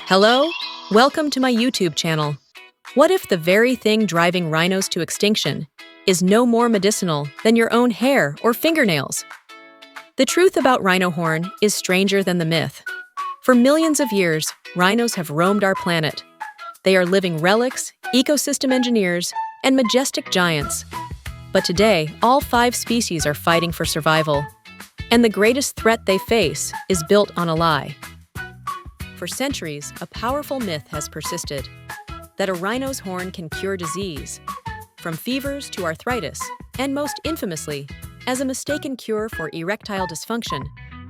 Hello, welcome to my YouTube channel. What if the very thing driving rhinos to extinction is no more medicinal than your own hair or fingernails? The truth about rhino horn is stranger than the myth. For millions of years, rhinos have roamed our planet. They are living relics, ecosystem engineers, and majestic giants. But today, all 5 species are fighting for survival. And the greatest threat they face is built on a lie. For centuries, a powerful myth has persisted that a rhino's horn can cure disease, from fevers to arthritis, and most infamously, as a mistaken cure for erectile dysfunction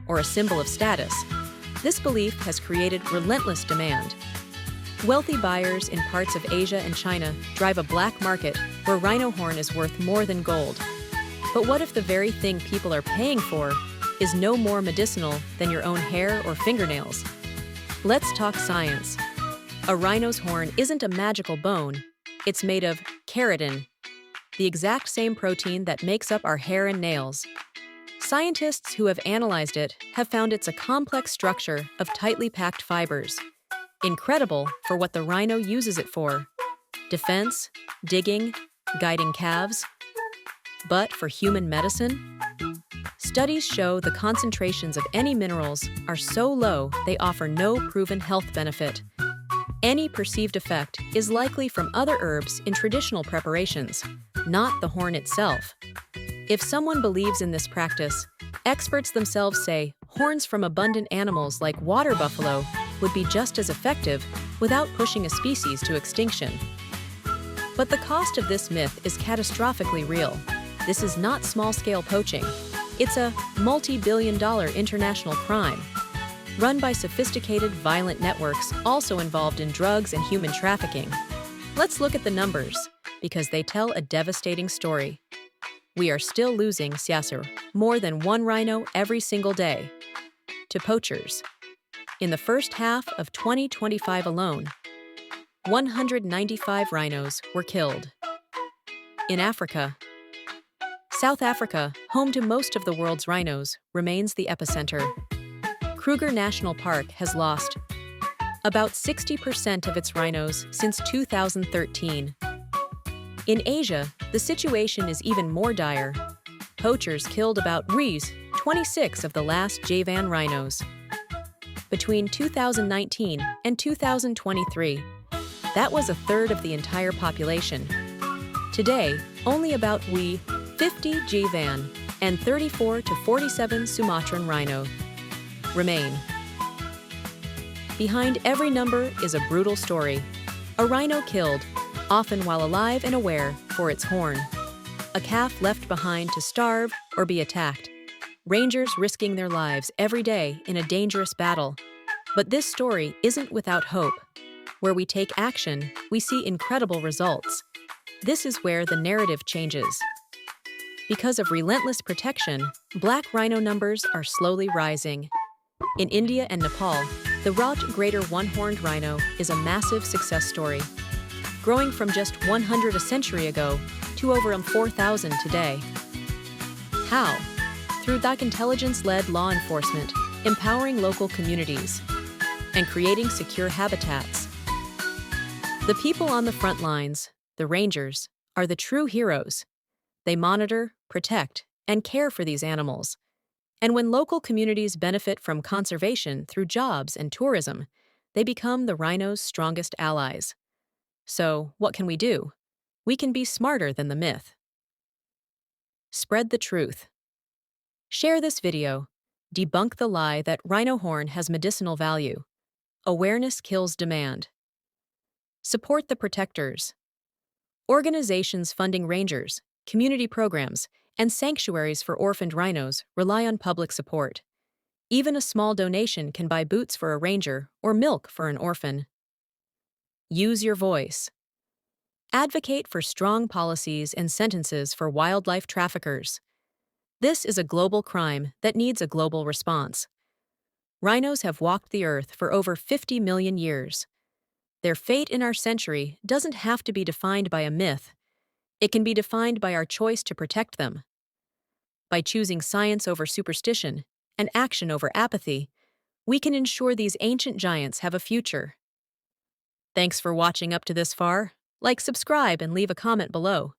or a symbol of status. This belief has created relentless demand. Wealthy buyers in parts of Asia and China drive a black market where rhino horn is worth more than gold. But what if the very thing people are paying for is no more medicinal than your own hair or fingernails? Let's talk science. A rhino's horn isn't a magical bone. It's made of keratin, the exact same protein that makes up our hair and nails. Scientists who have analyzed it have found it's a complex structure of tightly packed fibers. Incredible for what the rhino uses it for: defense, digging, guiding calves. But for human medicine? Studies show the concentrations of any minerals are so low they offer no proven health benefit. Any perceived effect is likely from other herbs in traditional preparations, not the horn itself. If someone believes in this practice, experts themselves say horns from abundant animals like water buffalo would be just as effective without pushing a species to extinction. But the cost of this myth is catastrophically real. This is not small-scale poaching. It's a multi-billion-dollar international crime, run by sophisticated, violent networks also involved in drugs and human trafficking. Let's look at the numbers, because they tell a devastating story. We are still losing more than 1 rhino every single day to poachers. In the first half of 2025 alone, 195 rhinos were killed. In Africa, South Africa, home to most of the world's rhinos, remains the epicenter. Kruger National Park has lost about 60% of its rhinos since 2013. In Asia, the situation is even more dire. Poachers killed about 26 of the last Javan rhinos. Between 2019 and 2023, that was a third of the entire population. Today, only about 50 Javan and 34 to 47 Sumatran rhino remain. Behind every number is a brutal story. A rhino killed, often while alive and aware, for its horn. A calf left behind to starve or be attacked. Rangers risking their lives every day in a dangerous battle. But this story isn't without hope. Where we take action, we see incredible results. This is where the narrative changes. Because of relentless protection, black rhino numbers are slowly rising. In India and Nepal, the Raj greater one-horned rhino is a massive success story, growing from just 100 a century ago to over 4,000 today. How? Through intelligence-led law enforcement, empowering local communities, and creating secure habitats. The people on the front lines, the rangers, are the true heroes. They monitor, protect, and care for these animals. And when local communities benefit from conservation through jobs and tourism, they become the rhino's strongest allies. So, what can we do? We can be smarter than the myth. Spread the truth. Share this video. Debunk the lie that rhino horn has medicinal value. Awareness kills demand. Support the protectors. Organizations funding rangers, community programs, and sanctuaries for orphaned rhinos rely on public support. Even a small donation can buy boots for a ranger or milk for an orphan. Use your voice. Advocate for strong policies and sentences for wildlife traffickers. This is a global crime that needs a global response. Rhinos have walked the earth for over 50 million years. Their fate in our century doesn't have to be defined by a myth. It can be defined by our choice to protect them. By choosing science over superstition and action over apathy, we can ensure these ancient giants have a future. Thanks for watching up to this far. Like, subscribe, and leave a comment below.